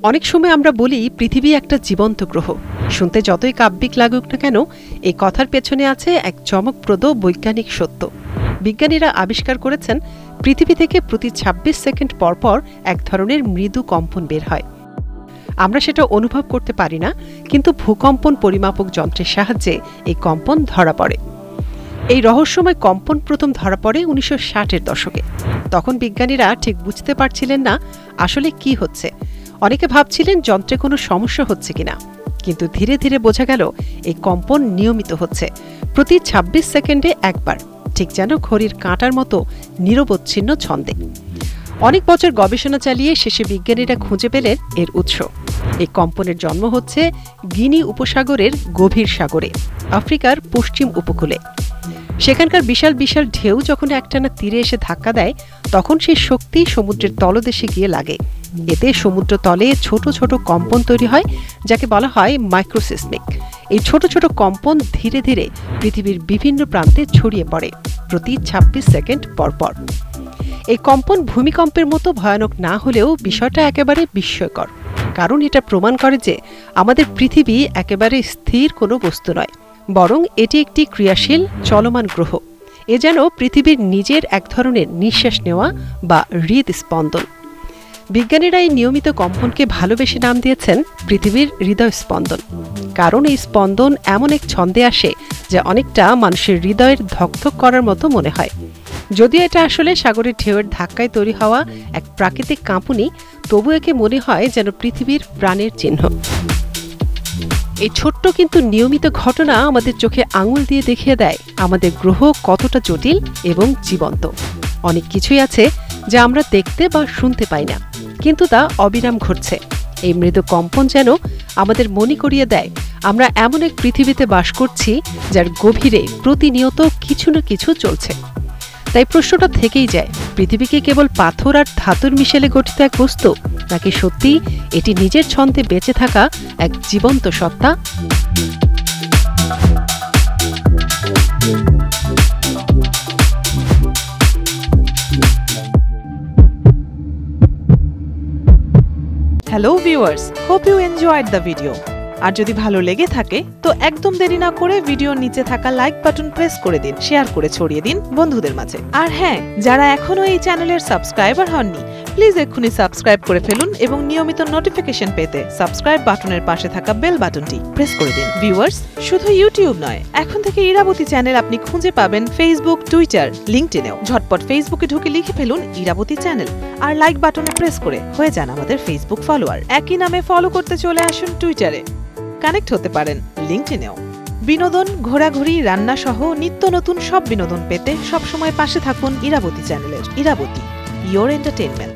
অনেক সময় আমরা বলি পৃথিবী একটা জীবন্ত গ্রহ। শুনতে যতই কাব্যিক লাগুক না কেন, এই কথার পেছনে আছে এক চমকপ্রদ বৈজ্ঞানিক সত্য। বিজ্ঞানীরা আবিষ্কার করেছেন পৃথিবী থেকে প্রতি ২৬ সেকেন্ড পরপর এক ধরনের মৃদু কম্পন বের হয়। আমরা সেটা অনুভব করতে পারি না, কিন্তু ভূকম্পন পরিমাপক যন্ত্রের সাহায্যে এই কম্পন ধরা পড়ে। এই রহস্যময় কম্পন প্রথম ধরা পড়ে ১৯৬০-এর দশকে। তখন বিজ্ঞানীরা ঠিক বুঝতে পারছিলেন না আসলে কি হচ্ছে। অনেকে ভাবছিলেন যন্ত্রে কোনো সমস্যা হচ্ছে কিনা, কিন্তু ধীরে ধীরে বোঝা গেল এই কম্পন নিয়মিত হচ্ছে, প্রতি ২৬ সেকেন্ডে একবার, ঠিক যেন ঘড়ির কাঁটার মতো নিরবচ্ছিন্ন ছন্দে। অনেক বছর গবেষণা চালিয়ে শেষে বিজ্ঞানীরা খুঁজে পেলেন এর উৎস। এই কম্পনের জন্ম হচ্ছে গিনি উপসাগরের গভীর সাগরে, আফ্রিকার পশ্চিম উপকূলে। সেখানকার বিশাল বিশাল ঢেউ যখন একটানা তীরে এসে ধাক্কা দেয়, তখন সেই শক্তি সমুদ্রের তলদেশে গিয়ে লাগে। এতে সমুদ্র তলে ছোট ছোট কম্পন তৈরি হয়, যাকে বলা হয় মাইক্রোসিসমিক। এই ছোট ছোট কম্পন ধীরে ধীরে পৃথিবীর বিভিন্ন প্রান্তে ছড়িয়ে পড়ে প্রতি ২৬ সেকেন্ড পরপর। এই কম্পন ভূমিকম্পের মতো ভয়ানক না হলেও বিষয়টা একেবারে বিস্ময়কর, কারণ এটা প্রমাণ করে যে আমাদের পৃথিবী একেবারে স্থির কোনো বস্তু নয়, বরং এটি একটি ক্রিয়াশীল চলমান গ্রহ। এ যেন পৃথিবীর নিজের এক ধরনের নিঃশ্বাস নেওয়া বা হৃদস্পন্দন। বিজ্ঞানীরা এই নিয়মিত কম্পনকে ভালোবেসে নাম দিয়েছেন পৃথিবীর হৃদয় স্পন্দন, কারণ এই স্পন্দন এমন এক ছন্দে আসে যা অনেকটা মানুষের হৃদয়ের ধকধক করার মতো মনে হয়। যদিও এটা আসলে সাগরের ঢেউয়ের ধাক্কায় তৈরি হওয়া এক প্রাকৃতিক কাঁপুনি, তবু একে মনে হয় যেন পৃথিবীর প্রাণের চিহ্ন। এই ছোট্ট কিন্তু নিয়মিত ঘটনা আমাদের চোখে আঙুল দিয়ে দেখিয়ে দেয় আমাদের গ্রহ কতটা জটিল এবং জীবন্ত। অনেক কিছুই আছে যা আমরা দেখতে বা শুনতে পাই না, কিন্তু তা অবিরাম ঘটছে। এই মৃদু কম্পন যেন আমাদের মনে করিয়ে দেয় আমরা এমন এক পৃথিবীতে বাস করছি যার গভীরে প্রতিনিয়ত কিছু না কিছু চলছে। তাই প্রশ্নটা থেকেই যায়, পৃথিবী কি কেবল পাথর আর ধাতুর মিশেলে গঠিত এক বস্তু, নাকি সত্যি এটি নিজের ছন্দে বেঁচে থাকা এক জীবন্ত সত্তা? Hello viewers, hope you enjoyed the video. আর যদি ভালো লেগে থাকে তো একদম দেরি না করে ভিডিওর নিচে থাকা লাইক বাটন প্রেস করে দিন, শেয়ার করে ছড়িয়ে দিন বন্ধুদের মাঝে। আর হ্যাঁ, যারা এখনো এই চ্যানেলের সাবস্ক্রাইবার হননি, প্লিজ এক্ষুনি সাবস্ক্রাইব করে ফেলুন এবং নিয়মিত নোটিফিকেশন পেতে সাবস্ক্রাইব বাটনের পাশে থাকা বেল বাটনটি প্রেস করে দিন। ভিউয়ার্স, শুধু ইউটিউব নয়, এখন থেকে ইরাবতী চ্যানেল আপনি খুঁজে পাবেন ফেসবুক, টুইটার, লিংকডইনেও। ঝটপট ফেসবুকে ঢুকে লিখে ফেলুন ইরাবতী চ্যানেল, আর লাইক বাটনে প্রেস করে হয়ে যান আমাদের ফেসবুক ফলোয়ার। একই নামে ফলো করতে চলে আসুন টুইটারে, কানেক্ট হতে পারেন লিংকডইনেও। বিনোদন, ঘোরাঘুরি, রান্না সহ নিত্য নতুন সব বিনোদন পেতে সবসময় পাশে থাকুন ইরাবতী চ্যানেলের। Irabati, your entertainment.